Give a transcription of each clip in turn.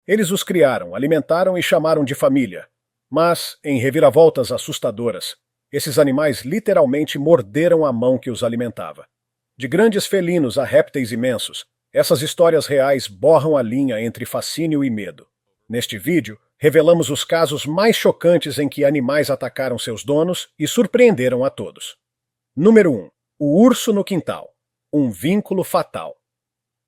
Eles os criaram, alimentaram e chamaram de família. Mas, em reviravoltas assustadoras, esses animais literalmente morderam a mão que os alimentava. De grandes felinos a répteis imensos, essas histórias reais borram a linha entre fascínio e medo. Neste vídeo, revelamos os casos mais chocantes em que animais atacaram seus donos e surpreenderam a todos. Número 1. O urso no quintal. Um vínculo fatal.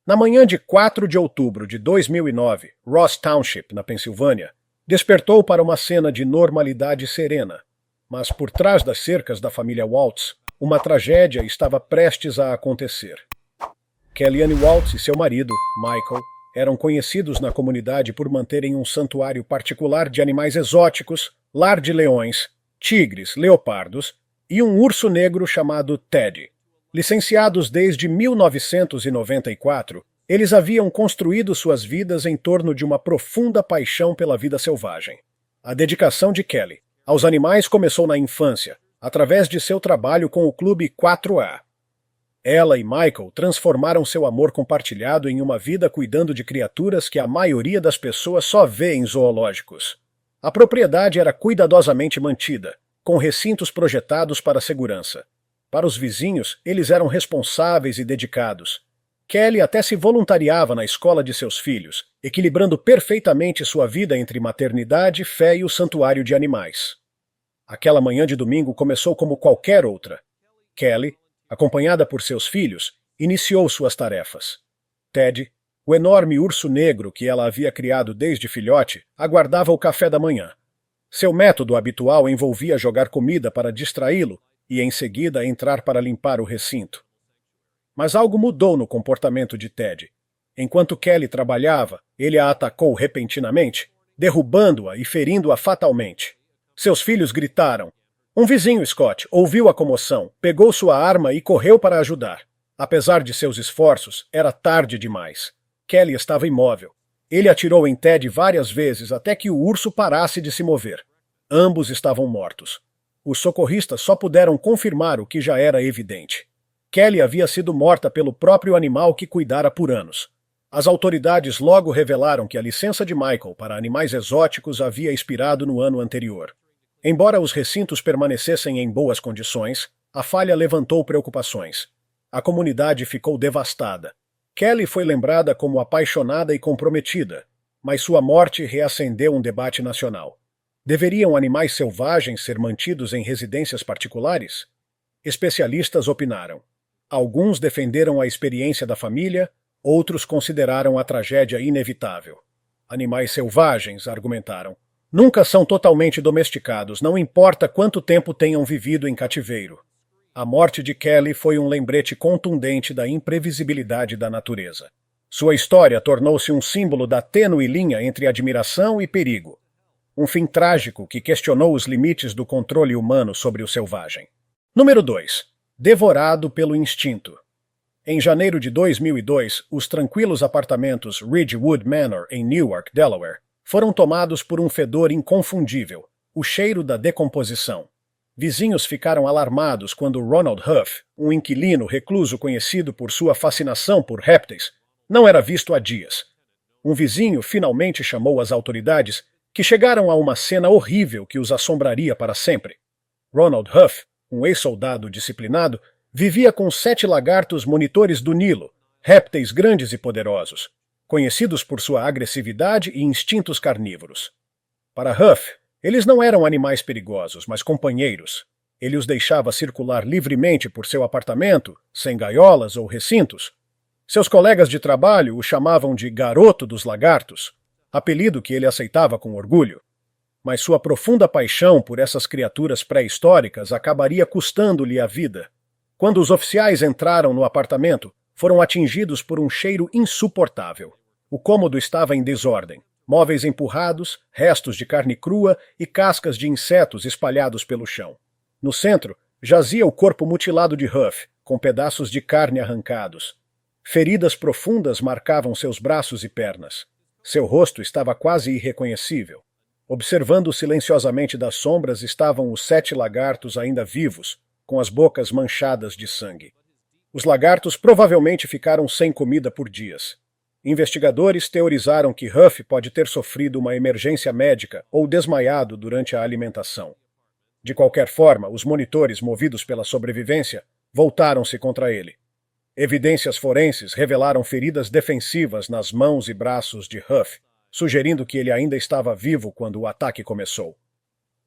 Na manhã de 4 de outubro de 2009, Ross Township, na Pensilvânia, despertou para uma cena de normalidade serena. Mas por trás das cercas da família Waltz, uma tragédia estava prestes a acontecer. Kellyanne Waltz e seu marido, Michael, eram conhecidos na comunidade por manterem um santuário particular de animais exóticos, lar de leões, tigres, leopardos e um urso negro chamado Teddy. Licenciados desde 1994, eles haviam construído suas vidas em torno de uma profunda paixão pela vida selvagem. A dedicação de Kelly aos animais começou na infância, através de seu trabalho com o Clube 4A. Ela e Michael transformaram seu amor compartilhado em uma vida cuidando de criaturas que a maioria das pessoas só vê em zoológicos. A propriedade era cuidadosamente mantida, com recintos projetados para segurança. Para os vizinhos, eles eram responsáveis e dedicados. Kelly até se voluntariava na escola de seus filhos, equilibrando perfeitamente sua vida entre maternidade, fé e o santuário de animais. Aquela manhã de domingo começou como qualquer outra. Kelly, acompanhada por seus filhos, iniciou suas tarefas. Ted, o enorme urso negro que ela havia criado desde filhote, aguardava o café da manhã. Seu método habitual envolvia jogar comida para distraí-lo e, em seguida, entrar para limpar o recinto. Mas algo mudou no comportamento de Ted. Enquanto Kelly trabalhava, ele a atacou repentinamente, derrubando-a e ferindo-a fatalmente. Seus filhos gritaram. Um vizinho, Scott, ouviu a comoção, pegou sua arma e correu para ajudar. Apesar de seus esforços, era tarde demais. Kelly estava imóvel. Ele atirou em Ted várias vezes até que o urso parasse de se mover. Ambos estavam mortos. Os socorristas só puderam confirmar o que já era evidente. Kelly havia sido morta pelo próprio animal que cuidara por anos. As autoridades logo revelaram que a licença de Michael para animais exóticos havia expirado no ano anterior. Embora os recintos permanecessem em boas condições, a falha levantou preocupações. A comunidade ficou devastada. Kelly foi lembrada como apaixonada e comprometida, mas sua morte reacendeu um debate nacional. Deveriam animais selvagens ser mantidos em residências particulares? Especialistas opinaram. Alguns defenderam a experiência da família, outros consideraram a tragédia inevitável. Animais selvagens, argumentaram, nunca são totalmente domesticados, não importa quanto tempo tenham vivido em cativeiro. A morte de Kelly foi um lembrete contundente da imprevisibilidade da natureza. Sua história tornou-se um símbolo da tênue linha entre admiração e perigo. Um fim trágico que questionou os limites do controle humano sobre o selvagem. Número 2. Devorado pelo instinto. Em janeiro de 2002, os tranquilos apartamentos Ridgewood Manor, em Newark, Delaware, foram tomados por um fedor inconfundível, o cheiro da decomposição. Vizinhos ficaram alarmados quando Ronald Huff, um inquilino recluso conhecido por sua fascinação por répteis, não era visto há dias. Um vizinho finalmente chamou as autoridades, que chegaram a uma cena horrível que os assombraria para sempre. Ronald Huff, um ex-soldado disciplinado, vivia com 7 lagartos monitores do Nilo, répteis grandes e poderosos, conhecidos por sua agressividade e instintos carnívoros. Para Huff, eles não eram animais perigosos, mas companheiros. Ele os deixava circular livremente por seu apartamento, sem gaiolas ou recintos. Seus colegas de trabalho o chamavam de Garoto dos Lagartos, apelido que ele aceitava com orgulho. Mas sua profunda paixão por essas criaturas pré-históricas acabaria custando-lhe a vida. Quando os oficiais entraram no apartamento, foram atingidos por um cheiro insuportável. O cômodo estava em desordem. Móveis empurrados, restos de carne crua e cascas de insetos espalhados pelo chão. No centro, jazia o corpo mutilado de Huff, com pedaços de carne arrancados. Feridas profundas marcavam seus braços e pernas. Seu rosto estava quase irreconhecível. Observando silenciosamente das sombras estavam os 7 lagartos ainda vivos, com as bocas manchadas de sangue. Os lagartos provavelmente ficaram sem comida por dias. Investigadores teorizaram que Huff pode ter sofrido uma emergência médica ou desmaiado durante a alimentação. De qualquer forma, os monitores, movidos pela sobrevivência, voltaram-se contra ele. Evidências forenses revelaram feridas defensivas nas mãos e braços de Huff, sugerindo que ele ainda estava vivo quando o ataque começou.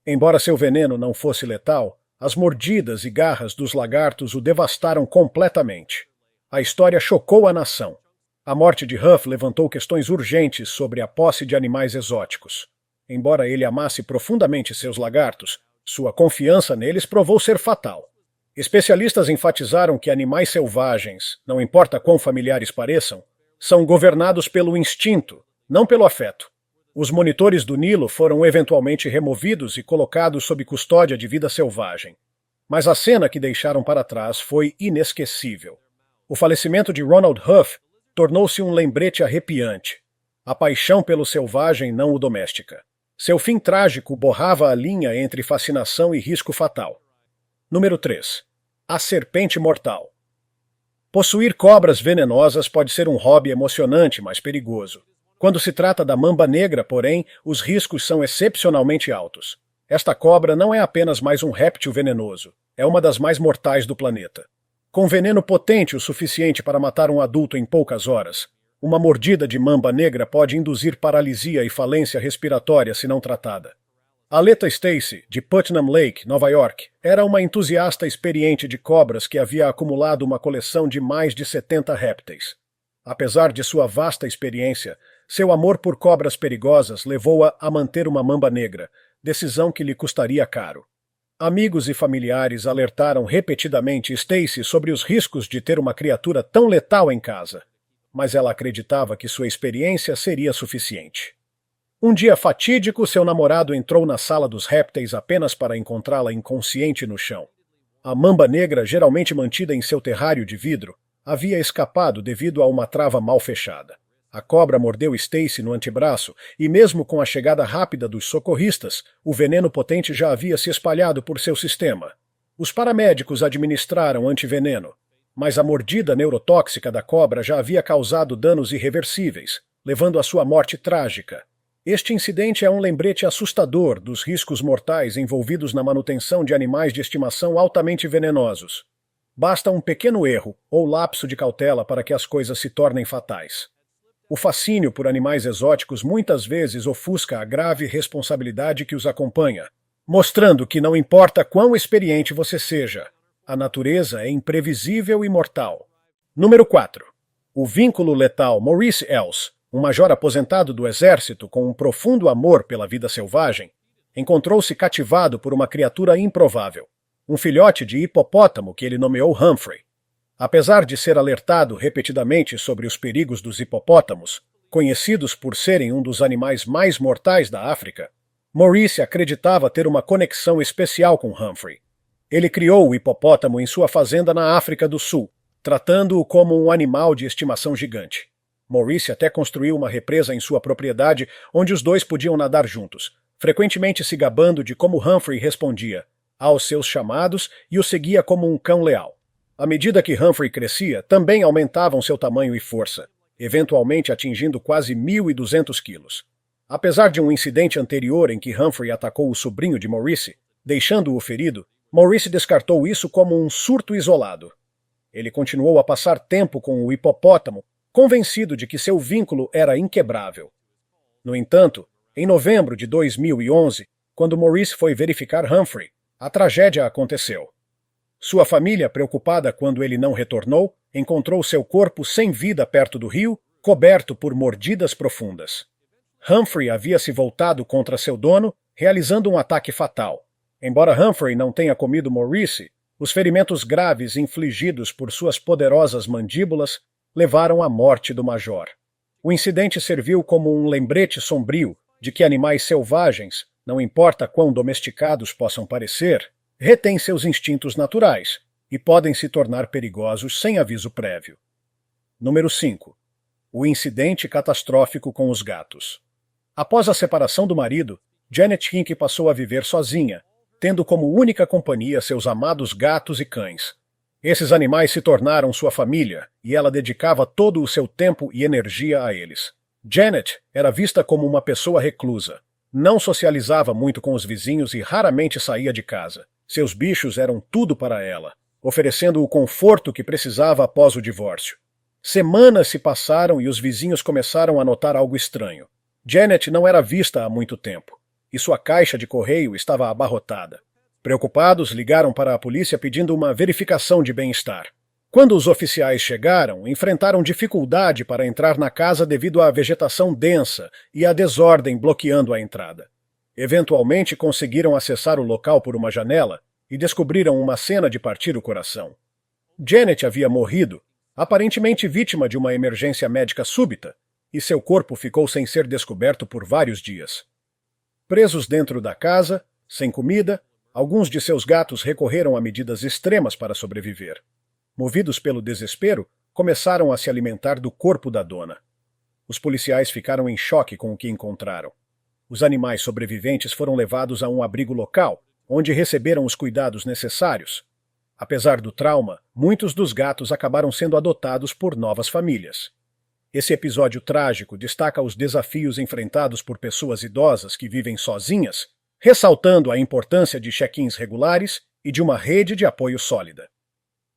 Embora seu veneno não fosse letal, as mordidas e garras dos lagartos o devastaram completamente. A história chocou a nação. A morte de Huff levantou questões urgentes sobre a posse de animais exóticos. Embora ele amasse profundamente seus lagartos, sua confiança neles provou ser fatal. Especialistas enfatizaram que animais selvagens, não importa quão familiares pareçam, são governados pelo instinto, não pelo afeto. Os monitores do Nilo foram eventualmente removidos e colocados sob custódia de vida selvagem. Mas a cena que deixaram para trás foi inesquecível. O falecimento de Ronald Huff tornou-se um lembrete arrepiante. A paixão pelo selvagem não o doméstica. Seu fim trágico borrava a linha entre fascinação e risco fatal. Número 3. A serpente mortal. Possuir cobras venenosas pode ser um hobby emocionante, mas perigoso. Quando se trata da mamba negra, porém, os riscos são excepcionalmente altos. Esta cobra não é apenas mais um réptil venenoso, é uma das mais mortais do planeta. Com veneno potente o suficiente para matar um adulto em poucas horas, uma mordida de mamba negra pode induzir paralisia e falência respiratória se não tratada. Aleta Stacy, de Putnam Lake, Nova York, era uma entusiasta experiente de cobras que havia acumulado uma coleção de mais de 70 répteis. Apesar de sua vasta experiência, seu amor por cobras perigosas levou-a a manter uma mamba negra, decisão que lhe custaria caro. Amigos e familiares alertaram repetidamente Stacy sobre os riscos de ter uma criatura tão letal em casa, mas ela acreditava que sua experiência seria suficiente. Um dia fatídico, seu namorado entrou na sala dos répteis apenas para encontrá-la inconsciente no chão. A mamba negra, geralmente mantida em seu terrário de vidro, havia escapado devido a uma trava mal fechada. A cobra mordeu Stacy no antebraço e, mesmo com a chegada rápida dos socorristas, o veneno potente já havia se espalhado por seu sistema. Os paramédicos administraram antiveneno, mas a mordida neurotóxica da cobra já havia causado danos irreversíveis, levando à sua morte trágica. Este incidente é um lembrete assustador dos riscos mortais envolvidos na manutenção de animais de estimação altamente venenosos. Basta um pequeno erro ou lapso de cautela para que as coisas se tornem fatais. O fascínio por animais exóticos muitas vezes ofusca a grave responsabilidade que os acompanha, mostrando que não importa quão experiente você seja, a natureza é imprevisível e mortal. Número 4. O vínculo letal Maurice Els, um major aposentado do exército com um profundo amor pela vida selvagem, encontrou-se cativado por uma criatura improvável, um filhote de hipopótamo que ele nomeou Humphrey. Apesar de ser alertado repetidamente sobre os perigos dos hipopótamos, conhecidos por serem um dos animais mais mortais da África, Maurice acreditava ter uma conexão especial com Humphrey. Ele criou o hipopótamo em sua fazenda na África do Sul, tratando-o como um animal de estimação gigante. Maurice até construiu uma represa em sua propriedade onde os dois podiam nadar juntos, frequentemente se gabando de como Humphrey respondia aos seus chamados e o seguia como um cão leal. À medida que Humphrey crescia, também aumentavam seu tamanho e força, eventualmente atingindo quase 1.200 quilos. Apesar de um incidente anterior em que Humphrey atacou o sobrinho de Maurice, deixando-o ferido, Maurice descartou isso como um surto isolado. Ele continuou a passar tempo com o hipopótamo, convencido de que seu vínculo era inquebrável. No entanto, em novembro de 2011, quando Maurice foi verificar Humphrey, a tragédia aconteceu. Sua família, preocupada quando ele não retornou, encontrou seu corpo sem vida perto do rio, coberto por mordidas profundas. Humphrey havia se voltado contra seu dono, realizando um ataque fatal. Embora Humphrey não tenha comido Maurice, os ferimentos graves infligidos por suas poderosas mandíbulas levaram à morte do major. O incidente serviu como um lembrete sombrio de que animais selvagens, não importa quão domesticados possam parecer, retêm seus instintos naturais e podem se tornar perigosos sem aviso prévio. Número 5. O incidente catastrófico com os gatos. Após a separação do marido, Janet Hink passou a viver sozinha, tendo como única companhia seus amados gatos e cães. Esses animais se tornaram sua família e ela dedicava todo o seu tempo e energia a eles. Janet era vista como uma pessoa reclusa. Não socializava muito com os vizinhos e raramente saía de casa. Seus bichos eram tudo para ela, oferecendo o conforto que precisava após o divórcio. Semanas se passaram e os vizinhos começaram a notar algo estranho. Janet não era vista há muito tempo, e sua caixa de correio estava abarrotada. Preocupados, ligaram para a polícia pedindo uma verificação de bem-estar. Quando os oficiais chegaram, enfrentaram dificuldade para entrar na casa devido à vegetação densa e à desordem bloqueando a entrada. Eventualmente conseguiram acessar o local por uma janela e descobriram uma cena de partir o coração. Janet havia morrido, aparentemente vítima de uma emergência médica súbita, e seu corpo ficou sem ser descoberto por vários dias. Presos dentro da casa, sem comida, alguns de seus gatos recorreram a medidas extremas para sobreviver. Movidos pelo desespero, começaram a se alimentar do corpo da dona. Os policiais ficaram em choque com o que encontraram. Os animais sobreviventes foram levados a um abrigo local, onde receberam os cuidados necessários. Apesar do trauma, muitos dos gatos acabaram sendo adotados por novas famílias. Esse episódio trágico destaca os desafios enfrentados por pessoas idosas que vivem sozinhas, ressaltando a importância de check-ins regulares e de uma rede de apoio sólida.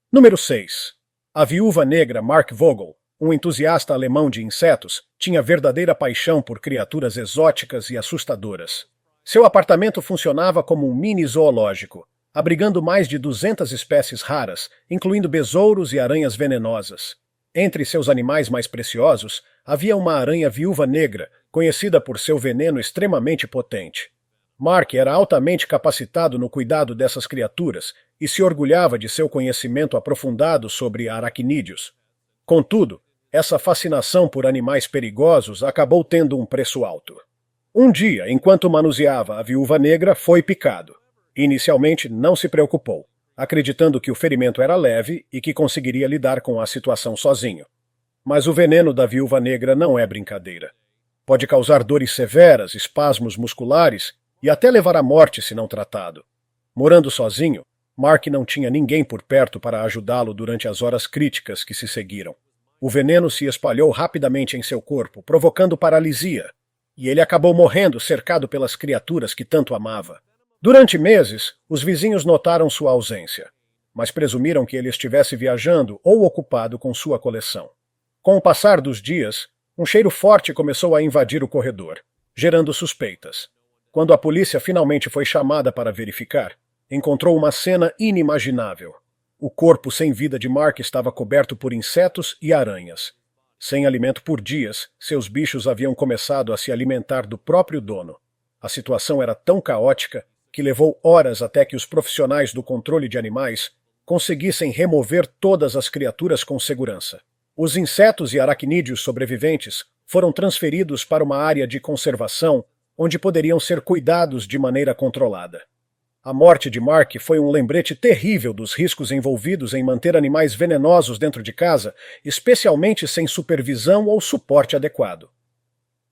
Número 6. A viúva negra Mark Vogel, um entusiasta alemão de insetos, tinha verdadeira paixão por criaturas exóticas e assustadoras. Seu apartamento funcionava como um mini zoológico, abrigando mais de 200 espécies raras, incluindo besouros e aranhas venenosas. Entre seus animais mais preciosos, havia uma aranha viúva negra, conhecida por seu veneno extremamente potente. Mark era altamente capacitado no cuidado dessas criaturas e se orgulhava de seu conhecimento aprofundado sobre aracnídeos. Contudo, essa fascinação por animais perigosos acabou tendo um preço alto. Um dia, enquanto manuseava a viúva negra, foi picado. Inicialmente, não se preocupou, acreditando que o ferimento era leve e que conseguiria lidar com a situação sozinho. Mas o veneno da viúva negra não é brincadeira. Pode causar dores severas, espasmos musculares e até levar à morte se não tratado. Morando sozinho, Mark não tinha ninguém por perto para ajudá-lo durante as horas críticas que se seguiram. O veneno se espalhou rapidamente em seu corpo, provocando paralisia, e ele acabou morrendo cercado pelas criaturas que tanto amava. Durante meses, os vizinhos notaram sua ausência, mas presumiram que ele estivesse viajando ou ocupado com sua coleção. Com o passar dos dias, um cheiro forte começou a invadir o corredor, gerando suspeitas. Quando a polícia finalmente foi chamada para verificar, encontrou uma cena inimaginável. O corpo sem vida de Mark estava coberto por insetos e aranhas. Sem alimento por dias, seus bichos haviam começado a se alimentar do próprio dono. A situação era tão caótica que levou horas até que os profissionais do controle de animais conseguissem remover todas as criaturas com segurança. Os insetos e aracnídeos sobreviventes foram transferidos para uma área de conservação onde poderiam ser cuidados de maneira controlada. A morte de Mark foi um lembrete terrível dos riscos envolvidos em manter animais venenosos dentro de casa, especialmente sem supervisão ou suporte adequado.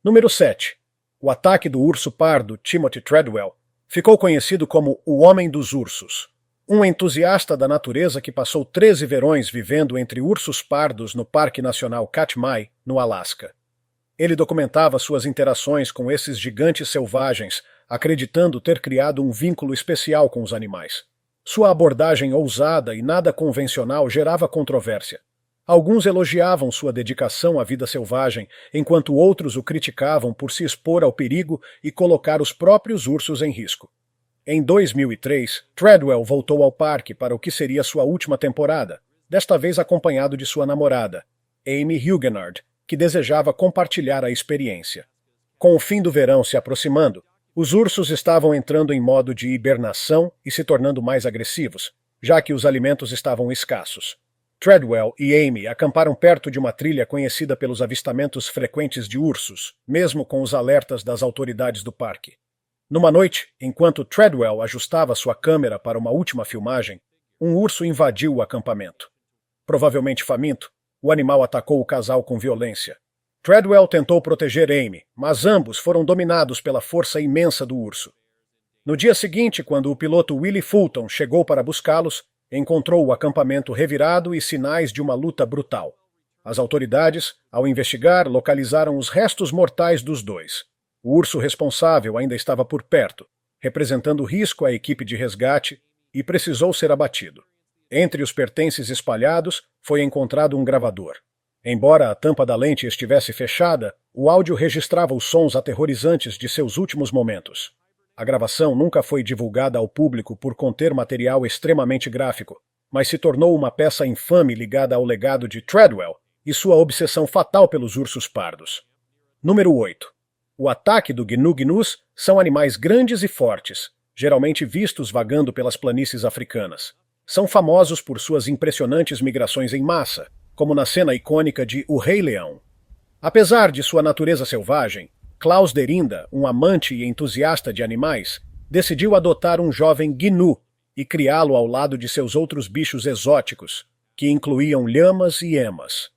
Número 7. O ataque do urso pardo Timothy Treadwell ficou conhecido como o Homem dos Ursos, um entusiasta da natureza que passou 13 verões vivendo entre ursos pardos no Parque Nacional Katmai, no Alasca. Ele documentava suas interações com esses gigantes selvagens, acreditando ter criado um vínculo especial com os animais. Sua abordagem ousada e nada convencional gerava controvérsia. Alguns elogiavam sua dedicação à vida selvagem, enquanto outros o criticavam por se expor ao perigo e colocar os próprios ursos em risco. Em 2003, Treadwell voltou ao parque para o que seria sua última temporada, desta vez acompanhado de sua namorada, Amy Huguenard, que desejava compartilhar a experiência. Com o fim do verão se aproximando, os ursos estavam entrando em modo de hibernação e se tornando mais agressivos, já que os alimentos estavam escassos. Treadwell e Amy acamparam perto de uma trilha conhecida pelos avistamentos frequentes de ursos, mesmo com os alertas das autoridades do parque. Numa noite, enquanto Treadwell ajustava sua câmera para uma última filmagem, um urso invadiu o acampamento. Provavelmente faminto, o animal atacou o casal com violência. Treadwell tentou proteger Amy, mas ambos foram dominados pela força imensa do urso. No dia seguinte, quando o piloto Willie Fulton chegou para buscá-los, encontrou o acampamento revirado e sinais de uma luta brutal. As autoridades, ao investigar, localizaram os restos mortais dos dois. O urso responsável ainda estava por perto, representando risco à equipe de resgate, e precisou ser abatido. Entre os pertences espalhados, foi encontrado um gravador. Embora a tampa da lente estivesse fechada, o áudio registrava os sons aterrorizantes de seus últimos momentos. A gravação nunca foi divulgada ao público por conter material extremamente gráfico, mas se tornou uma peça infame ligada ao legado de Treadwell e sua obsessão fatal pelos ursos pardos. Número 8. O ataque do gnu-gnus são animais grandes e fortes, geralmente vistos vagando pelas planícies africanas. São famosos por suas impressionantes migrações em massa, como na cena icônica de O Rei Leão. Apesar de sua natureza selvagem, Klaus Derinda, um amante e entusiasta de animais, decidiu adotar um jovem gnu e criá-lo ao lado de seus outros bichos exóticos, que incluíam lhamas e emas.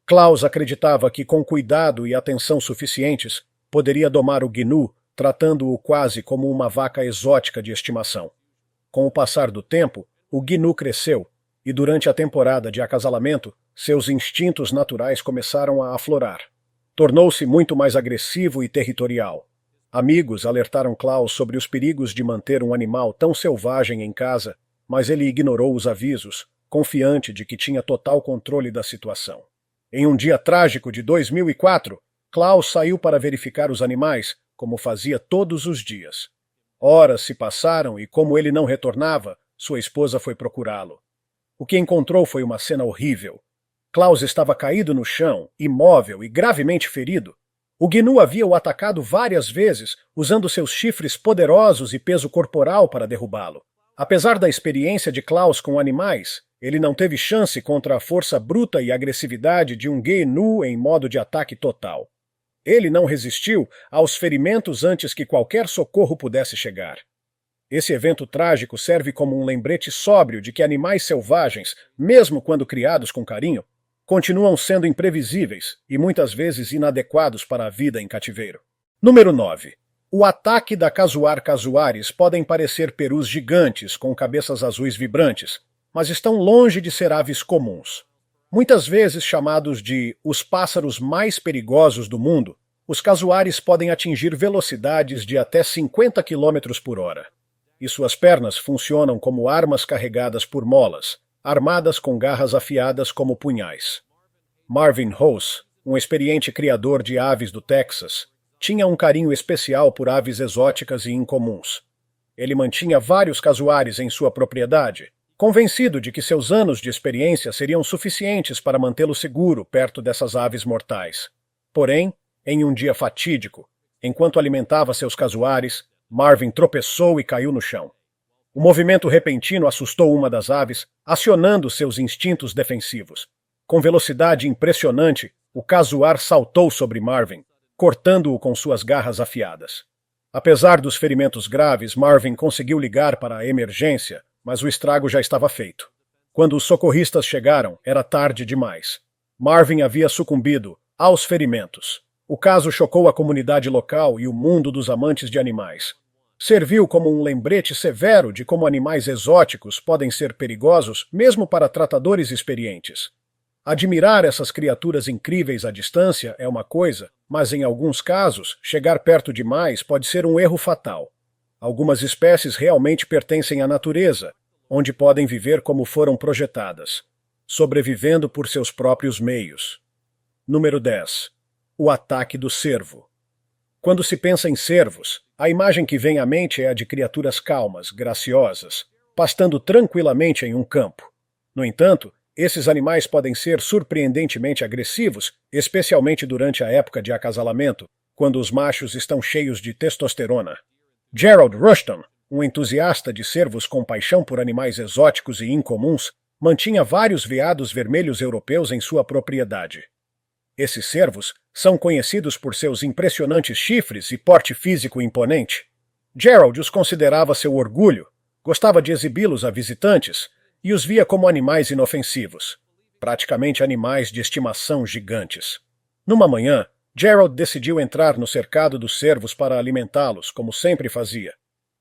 Klaus acreditava que, com cuidado e atenção suficientes, poderia domar o gnu, tratando-o quase como uma vaca exótica de estimação. Com o passar do tempo, o gnu cresceu, e durante a temporada de acasalamento, seus instintos naturais começaram a aflorar. Tornou-se muito mais agressivo e territorial. Amigos alertaram Klaus sobre os perigos de manter um animal tão selvagem em casa, mas ele ignorou os avisos, confiante de que tinha total controle da situação. Em um dia trágico de 2004, Klaus saiu para verificar os animais, como fazia todos os dias. Horas se passaram e, como ele não retornava, sua esposa foi procurá-lo. O que encontrou foi uma cena horrível. Klaus estava caído no chão, imóvel e gravemente ferido. O gnu havia o atacado várias vezes, usando seus chifres poderosos e peso corporal para derrubá-lo. Apesar da experiência de Klaus com animais, ele não teve chance contra a força bruta e agressividade de um gnu em modo de ataque total. Ele não resistiu aos ferimentos antes que qualquer socorro pudesse chegar. Esse evento trágico serve como um lembrete sóbrio de que animais selvagens, mesmo quando criados com carinho, continuam sendo imprevisíveis e muitas vezes inadequados para a vida em cativeiro. Número 9. O ataque da Casuar casuaris podem parecer perus gigantes com cabeças azuis vibrantes, mas estão longe de ser aves comuns. Muitas vezes chamados de os pássaros mais perigosos do mundo, os casuares podem atingir velocidades de até 50 km por hora. E suas pernas funcionam como armas carregadas por molas, armadas com garras afiadas como punhais. Marvin House, um experiente criador de aves do Texas, tinha um carinho especial por aves exóticas e incomuns. Ele mantinha vários casuares em sua propriedade, convencido de que seus anos de experiência seriam suficientes para mantê-lo seguro perto dessas aves mortais. Porém, em um dia fatídico, enquanto alimentava seus casuares, Marvin tropeçou e caiu no chão. O movimento repentino assustou uma das aves, acionando seus instintos defensivos. Com velocidade impressionante, o casuar saltou sobre Marvin, cortando-o com suas garras afiadas. Apesar dos ferimentos graves, Marvin conseguiu ligar para a emergência, mas o estrago já estava feito. Quando os socorristas chegaram, era tarde demais. Marvin havia sucumbido aos ferimentos. O caso chocou a comunidade local e o mundo dos amantes de animais. Serviu como um lembrete severo de como animais exóticos podem ser perigosos mesmo para tratadores experientes. Admirar essas criaturas incríveis à distância é uma coisa, mas em alguns casos, chegar perto demais pode ser um erro fatal. Algumas espécies realmente pertencem à natureza, onde podem viver como foram projetadas, sobrevivendo por seus próprios meios. Número 10. O ataque do cervo. Quando se pensa em cervos, a imagem que vem à mente é a de criaturas calmas, graciosas, pastando tranquilamente em um campo. No entanto, esses animais podem ser surpreendentemente agressivos, especialmente durante a época de acasalamento, quando os machos estão cheios de testosterona. Gerald Rushton, um entusiasta de cervos com paixão por animais exóticos e incomuns, mantinha vários veados vermelhos europeus em sua propriedade. Esses cervos são conhecidos por seus impressionantes chifres e porte físico imponente. Gerald os considerava seu orgulho, gostava de exibi-los a visitantes e os via como animais inofensivos, praticamente animais de estimação gigantes. Numa manhã, Gerald decidiu entrar no cercado dos cervos para alimentá-los, como sempre fazia.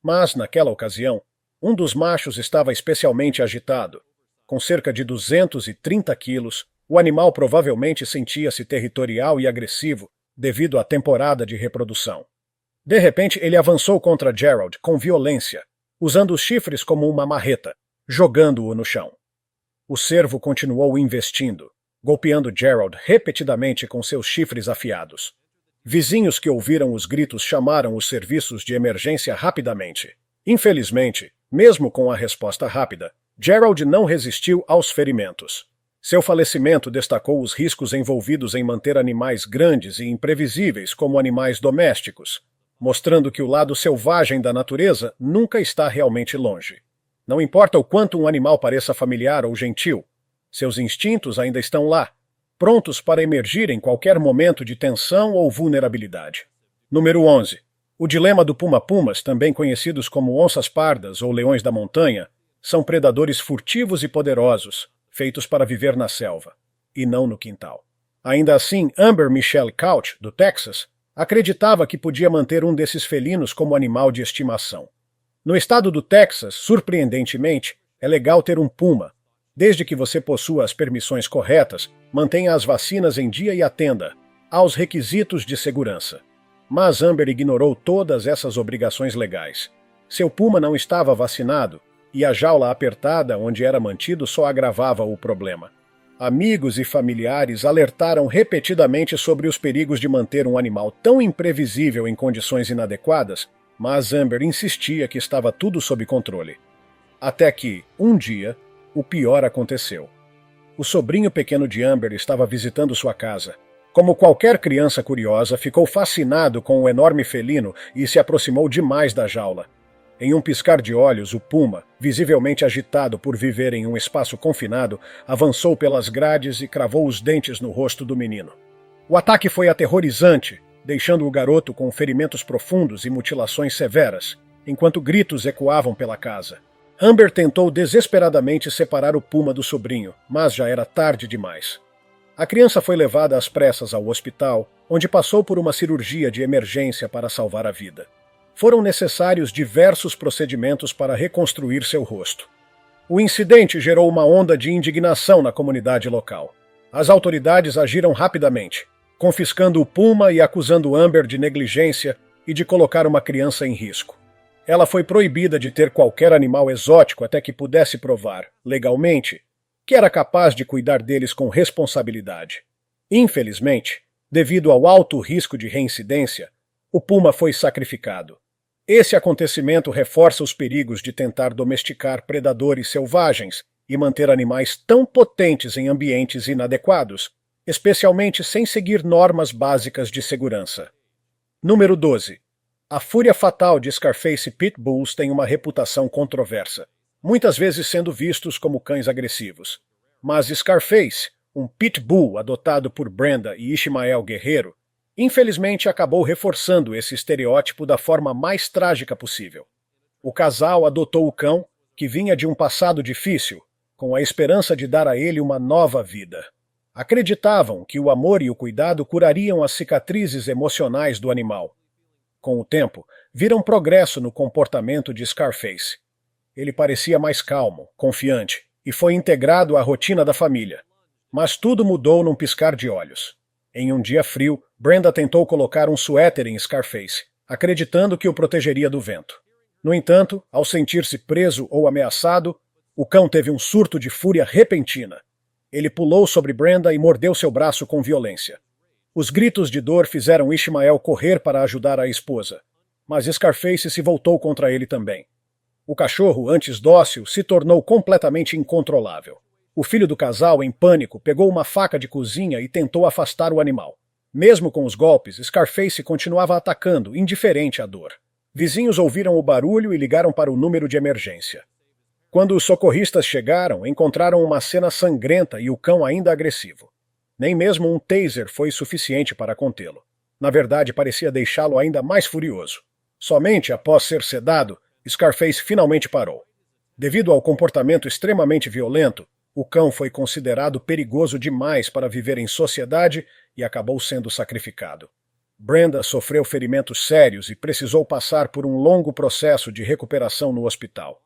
Mas, naquela ocasião, um dos machos estava especialmente agitado, Com cerca de 230 quilos, o animal provavelmente sentia-se territorial e agressivo devido à temporada de reprodução. De repente, ele avançou contra Gerald com violência, usando os chifres como uma marreta, jogando-o no chão. O cervo continuou investindo, golpeando Gerald repetidamente com seus chifres afiados. Vizinhos que ouviram os gritos chamaram os serviços de emergência rapidamente. Infelizmente, mesmo com a resposta rápida, Gerald não resistiu aos ferimentos. Seu falecimento destacou os riscos envolvidos em manter animais grandes e imprevisíveis como animais domésticos, mostrando que o lado selvagem da natureza nunca está realmente longe. Não importa o quanto um animal pareça familiar ou gentil, seus instintos ainda estão lá, prontos para emergir em qualquer momento de tensão ou vulnerabilidade. Número 11. O dilema do puma-pumas, também conhecidos como onças pardas ou leões da montanha, são predadores furtivos e poderosos, feitos para viver na selva, e não no quintal. Ainda assim, Amber Michelle Couch, do Texas, acreditava que podia manter um desses felinos como animal de estimação. No estado do Texas, surpreendentemente, é legal ter um puma, desde que você possua as permissões corretas, mantenha as vacinas em dia e atenda aos requisitos de segurança. Mas Amber ignorou todas essas obrigações legais. Seu puma não estava vacinado, e a jaula apertada onde era mantido só agravava o problema. Amigos e familiares alertaram repetidamente sobre os perigos de manter um animal tão imprevisível em condições inadequadas, mas Amber insistia que estava tudo sob controle. Até que, um dia, o pior aconteceu. O sobrinho pequeno de Amber estava visitando sua casa. Como qualquer criança curiosa, ficou fascinado com o enorme felino e se aproximou demais da jaula. Em um piscar de olhos, o puma, visivelmente agitado por viver em um espaço confinado, avançou pelas grades e cravou os dentes no rosto do menino. O ataque foi aterrorizante, deixando o garoto com ferimentos profundos e mutilações severas, enquanto gritos ecoavam pela casa. Amber tentou desesperadamente separar o puma do sobrinho, mas já era tarde demais. A criança foi levada às pressas ao hospital, onde passou por uma cirurgia de emergência para salvar a vida. Foram necessários diversos procedimentos para reconstruir seu rosto. O incidente gerou uma onda de indignação na comunidade local. As autoridades agiram rapidamente, confiscando o puma e acusando Amber de negligência e de colocar uma criança em risco. Ela foi proibida de ter qualquer animal exótico até que pudesse provar, legalmente, que era capaz de cuidar deles com responsabilidade. Infelizmente, devido ao alto risco de reincidência, o puma foi sacrificado. Esse acontecimento reforça os perigos de tentar domesticar predadores selvagens e manter animais tão potentes em ambientes inadequados, especialmente sem seguir normas básicas de segurança. Número 12. A fúria fatal de Scarface Pit Bulls tem uma reputação controversa, muitas vezes sendo vistos como cães agressivos. Mas Scarface, um Pit Bull adotado por Brenda e Ishmael Guerreiro, infelizmente acabou reforçando esse estereótipo da forma mais trágica possível. O casal adotou o cão, que vinha de um passado difícil, com a esperança de dar a ele uma nova vida. Acreditavam que o amor e o cuidado curariam as cicatrizes emocionais do animal. Com o tempo, viram progresso no comportamento de Scarface. Ele parecia mais calmo, confiante, e foi integrado à rotina da família. Mas tudo mudou num piscar de olhos. Em um dia frio, Brenda tentou colocar um suéter em Scarface, acreditando que o protegeria do vento. No entanto, ao sentir-se preso ou ameaçado, o cão teve um surto de fúria repentina. Ele pulou sobre Brenda e mordeu seu braço com violência. Os gritos de dor fizeram Ishmael correr para ajudar a esposa, mas Scarface se voltou contra ele também. O cachorro, antes dócil, se tornou completamente incontrolável. O filho do casal, em pânico, pegou uma faca de cozinha e tentou afastar o animal. Mesmo com os golpes, Scarface continuava atacando, indiferente à dor. Vizinhos ouviram o barulho e ligaram para o número de emergência. Quando os socorristas chegaram, encontraram uma cena sangrenta e o cão ainda agressivo. Nem mesmo um taser foi suficiente para contê-lo. Na verdade, parecia deixá-lo ainda mais furioso. Somente após ser sedado, Scarface finalmente parou. Devido ao comportamento extremamente violento, o cão foi considerado perigoso demais para viver em sociedade e acabou sendo sacrificado. Brenda sofreu ferimentos sérios e precisou passar por um longo processo de recuperação no hospital.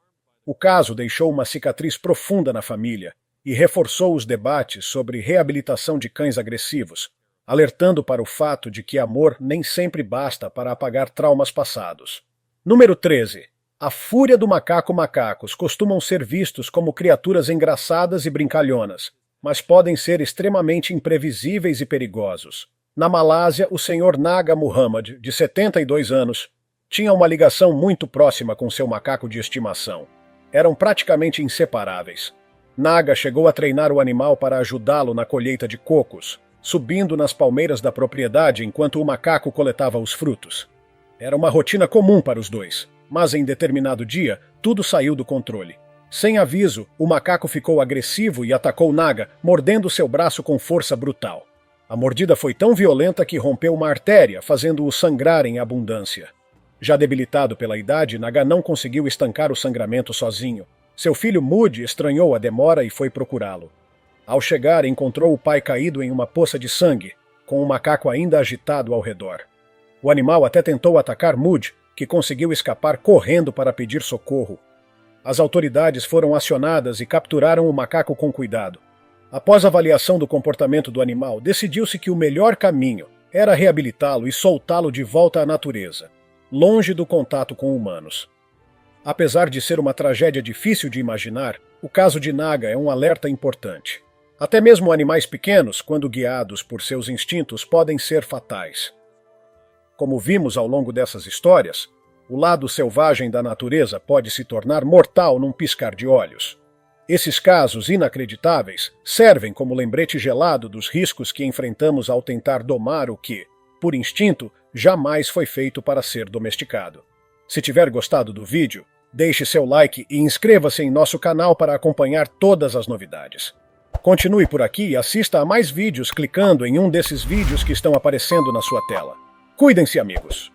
o caso deixou uma cicatriz profunda na família e reforçou os debates sobre reabilitação de cães agressivos, alertando para o fato de que amor nem sempre basta para apagar traumas passados. Número 13. A fúria do macaco. Macacos costumam ser vistos como criaturas engraçadas e brincalhonas, mas podem ser extremamente imprevisíveis e perigosos. Na Malásia, o senhor Naga Muhammad, de 72 anos, tinha uma ligação muito próxima com seu macaco de estimação. Eram praticamente inseparáveis. Naga chegou a treinar o animal para ajudá-lo na colheita de cocos, subindo nas palmeiras da propriedade enquanto o macaco coletava os frutos. Era uma rotina comum para os dois, mas em determinado dia, tudo saiu do controle. Sem aviso, o macaco ficou agressivo e atacou Naga, mordendo seu braço com força brutal. A mordida foi tão violenta que rompeu uma artéria, fazendo-o sangrar em abundância. Já debilitado pela idade, Naga não conseguiu estancar o sangramento sozinho. Seu filho Mud estranhou a demora e foi procurá-lo. Ao chegar, encontrou o pai caído em uma poça de sangue, com o macaco ainda agitado ao redor. O animal até tentou atacar Mud, que conseguiu escapar correndo para pedir socorro. As autoridades foram acionadas e capturaram o macaco com cuidado. Após avaliação do comportamento do animal, decidiu-se que o melhor caminho era reabilitá-lo e soltá-lo de volta à natureza, longe do contato com humanos. Apesar de ser uma tragédia difícil de imaginar, o caso de Naga é um alerta importante. Até mesmo animais pequenos, quando guiados por seus instintos, podem ser fatais. Como vimos ao longo dessas histórias, o lado selvagem da natureza pode se tornar mortal num piscar de olhos. Esses casos inacreditáveis servem como lembrete gelado dos riscos que enfrentamos ao tentar domar o que, por instinto, jamais foi feito para ser domesticado. Se tiver gostado do vídeo, deixe seu like e inscreva-se em nosso canal para acompanhar todas as novidades. Continue por aqui e assista a mais vídeos clicando em um desses vídeos que estão aparecendo na sua tela. Cuidem-se, amigos!